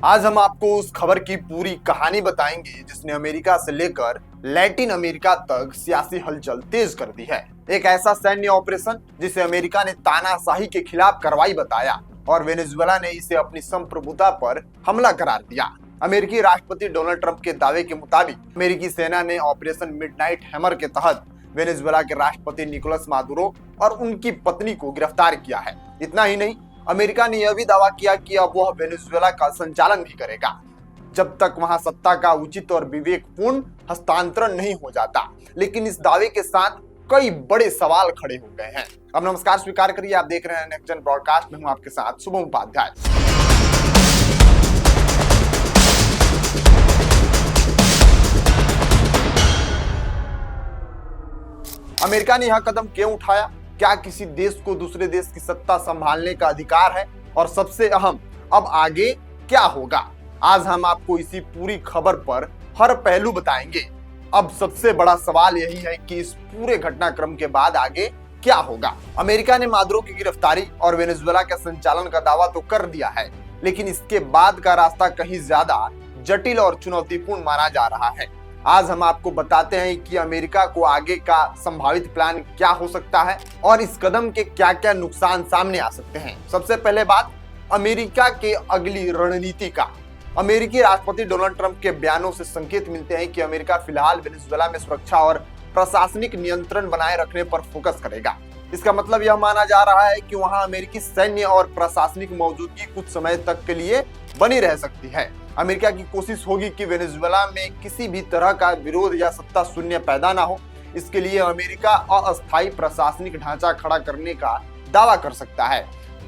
आज हम आपको उस खबर की पूरी कहानी बताएंगे जिसने अमेरिका से लेकर लैटिन अमेरिका तक सियासी हलचल तेज कर दी है। एक ऐसा सैन्य ऑपरेशन जिसे अमेरिका ने तानाशाही के खिलाफ कार्रवाई बताया और वेनेजुएला ने इसे अपनी संप्रभुता पर हमला करार दिया। अमेरिकी राष्ट्रपति डोनाल्ड ट्रंप के दावे के मुताबिक अमेरिकी सेना ने ऑपरेशन मिडनाइट हैमर के तहत वेनेजुएला के राष्ट्रपति निकोलस मादुरो और उनकी पत्नी को गिरफ्तार किया है। इतना ही नहीं, अमेरिका ने यह भी दावा किया कि अब वह वेनेजुएला का संचालन भी करेगा जब तक वहां सत्ता का उचित और विवेकपूर्ण हस्तांतरण नहीं हो जाता। लेकिन इस दावे के साथ कई बड़े सवाल खड़े हो गए हैं। अब नमस्कार स्वीकार करिए, आप देख रहे हैं नेक्स्ट जन ब्रॉडकास्ट में हूं आपके साथ शुभम उपाध्याय। अमेरिका ने यह कदम क्यों उठाया? क्या किसी देश को दूसरे देश की सत्ता संभालने का अधिकार है? और सबसे अहम, अब आगे क्या होगा? आज हम आपको इसी पूरी खबर पर हर पहलू बताएंगे। अब सबसे बड़ा सवाल यही है कि इस पूरे घटनाक्रम के बाद आगे क्या होगा। अमेरिका ने मादुरो की गिरफ्तारी और वेनेजुएला के संचालन का दावा तो कर दिया है, लेकिन इसके बाद का रास्ता कहीं ज्यादा जटिल और चुनौतीपूर्ण माना जा रहा है। आज हम आपको बताते हैं कि अमेरिका को आगे का संभावित प्लान क्या हो सकता है और इस कदम के क्या क्या नुकसान सामने आ सकते हैं। सबसे पहले बात अमेरिका के अगली रणनीति का। अमेरिकी राष्ट्रपति डोनाल्ड ट्रंप के बयानों से संकेत मिलते हैं कि अमेरिका फिलहाल वेनेजुएला में सुरक्षा और प्रशासनिक नियंत्रण बनाए रखने पर फोकस करेगा। इसका मतलब यह माना जा रहा है कि वहां अमेरिकी सैन्य और प्रशासनिक मौजूदगी कुछ समय तक के लिए बनी रह सकती है। अमेरिका की कोशिश होगी कि वेनेजुएला में किसी भी तरह का विरोध या सत्ता शून्य पैदा ना हो। इसके लिए अमेरिका अस्थायी प्रशासनिक ढांचा खड़ा करने का दावा कर सकता है।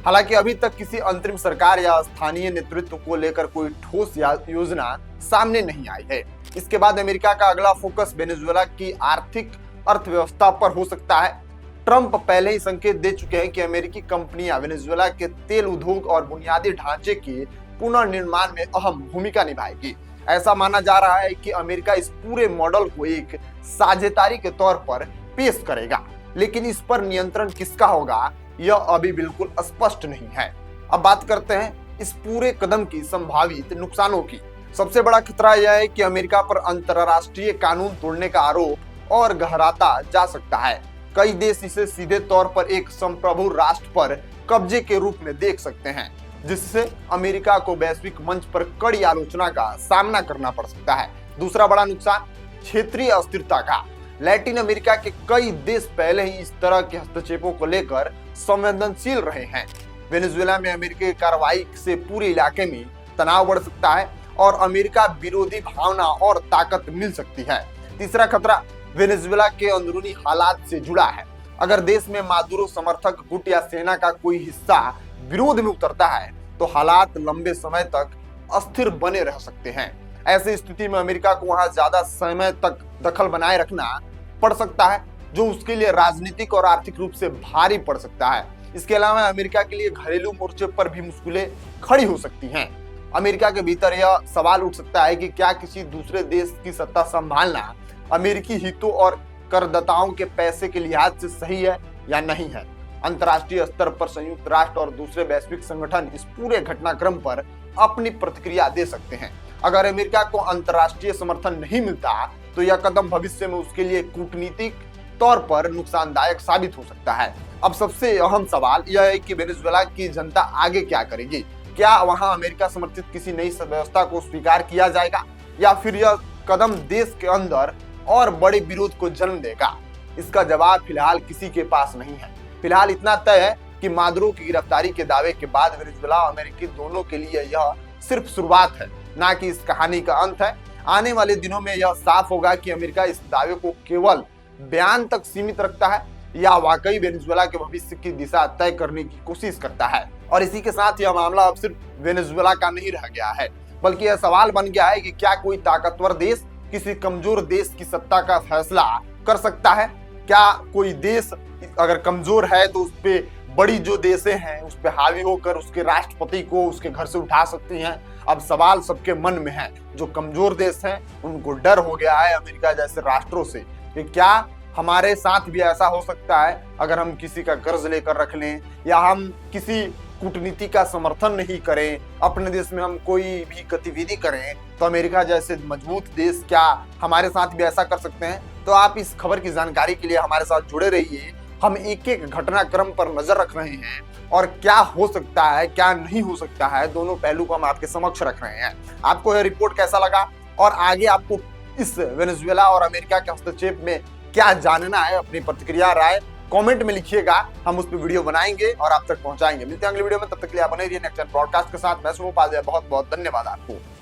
हालांकि अभी तक किसी अंतरिम सरकार या स्थानीय नेतृत्व को लेकर कोई ठोस योजना सामने नहीं आई है। इसके बाद अमेरिका का अगला फोकस वेनेजुएला की आर्थिक अर्थव्यवस्था पर हो सकता है। ट्रंप पहले ही संकेत दे चुके हैं कि अमेरिकी कंपनियां वेनेजुएला के तेल उद्योग और बुनियादी ढांचे के पुनर्निर्माण में अहम भूमिका निभाएगी। ऐसा माना जा रहा है कि अमेरिका इस पूरे मॉडल को एक साझेदारी के तौर पर पेश करेगा, लेकिन इस पर नियंत्रण किसका होगा यह अभी बिल्कुल स्पष्ट नहीं है। अब बात करते हैं इस पूरे कदम की संभावित नुकसानों की। सबसे बड़ा खतरा यह है कि अमेरिका पर अंतरराष्ट्रीय कानून तोड़ने का आरोप और गहराता जा सकता है। कई देश इसे सीधे तौर पर एक संप्रभु राष्ट्र पर कब्जे के रूप में देख सकते हैं, जिससे अमेरिका को वैश्विक मंच पर कड़ी आलोचना का सामना करना पड़ सकता है। दूसरा बड़ा नुकसान क्षेत्रीय अस्थिरता का। लैटिन अमेरिका के कई देश पहले ही इस तरह के हस्तक्षेपों को लेकर संवेदनशील रहे हैं। वेनेजुएला में अमेरिकी कार्रवाई से पूरे इलाके में तनाव बढ़ सकता है और अमेरिका विरोधी भावना और ताकत मिल सकती है। तीसरा खतरा वेनेजुएला के अंदरूनी हालात से जुड़ा है। अगर देश में मादुरो समर्थक गुट या सेना का कोई हिस्सा विरोध में उतरता है तो हालात लंबे समय तक अस्थिर बने रह सकते हैं। ऐसी स्थिति में अमेरिका को वहां ज्यादा समय तक दखल बनाए रखना पड़ सकता है, जो उसके लिए राजनीतिक और आर्थिक रूप से भारी पड़ सकता है। इसके अलावा अमेरिका के लिए घरेलू मोर्चे पर भी मुश्किलें खड़ी हो सकती हैं। अमेरिका के भीतर यह सवाल उठ सकता है कि क्या किसी दूसरे देश की सत्ता संभालना अमेरिकी हितों और करदाताओं के पैसे के लिहाज से सही है या नहीं है। अंतर्राष्ट्रीय स्तर पर संयुक्त राष्ट्र और दूसरे वैश्विक संगठन इस पूरे घटनाक्रम पर अपनी प्रतिक्रिया दे सकते हैं। अगर अमेरिका को अंतर्राष्ट्रीय समर्थन नहीं मिलता तो यह कदम भविष्य में उसके लिए कूटनीतिक तौर पर नुकसानदायक साबित हो सकता है। अब सबसे अहम सवाल यह है कि वेनेजुएला की जनता आगे क्या करेगी। क्या वहां अमेरिका समर्थित किसी नई व्यवस्था को स्वीकार किया जाएगा या फिर यह कदम देश के अंदर और बड़े विरोध को जन्म देगा? इसका जवाब फिलहाल किसी के पास नहीं है। फिलहाल इतना तय है कि मादुरो की गिरफ्तारी के दावे के बाद वेनेजुएला और अमेरिकी दोनों के लिए यह सिर्फ शुरुआत है, ना कि इस कहानी का अंत है। आने वाले दिनों में यह साफ होगा कि अमेरिका इस दावे को केवल बयान तक सीमित रखता है या वाकई वेनेजुएला के भविष्य की दिशा तय करने की कोशिश करता है। और इसी के साथ यह मामला अब सिर्फ वेनेजुएला का नहीं रह गया है, बल्कि यह सवाल बन गया है कि क्या कोई ताकतवर देश किसी कमजोर देश की सत्ता का फैसला कर सकता है? क्या कोई देश अगर कमजोर है तो उस पे बड़ी जो देशें हैं उस पे हावी होकर उसके राष्ट्रपति को उसके घर से उठा सकती हैं? अब सवाल सबके मन में है। जो कमजोर देश हैं उनको डर हो गया है अमेरिका जैसे राष्ट्रों से कि क्या हमारे साथ भी ऐसा हो सकता है अगर हम किसी का कर्ज लेकर रख लें या हम किसी कूटनीति का समर्थन नहीं करें, अपने देश में हम कोई भी गतिविधि करें, तो अमेरिका जैसे मजबूत देश क्या हमारे साथ भी ऐसा कर सकते हैं? तो आप इस खबर की जानकारी के लिए हमारे साथ जुड़े रहिए। हम एक एक घटनाक्रम पर नजर रख रहे हैं और क्या हो सकता है क्या नहीं हो सकता है, दोनों पहलू को हम आपके समक्ष रख रहे हैं। आपको यह रिपोर्ट कैसा लगा और आगे आपको इस वेनेजुएला और अमेरिका के हस्तक्षेप में क्या जानना है, अपनी प्रतिक्रिया राय कमेंट में लिखिएगा। हम उस पर वीडियो बनाएंगे और आप तक पहुंचाएंगे। मिलते हैं अगले वीडियो में, तब तक के लिए आप बने रहिए नेक्स्ट ब्रॉडकास्ट के साथ। मैं शुभ, बहुत बहुत धन्यवाद आपको।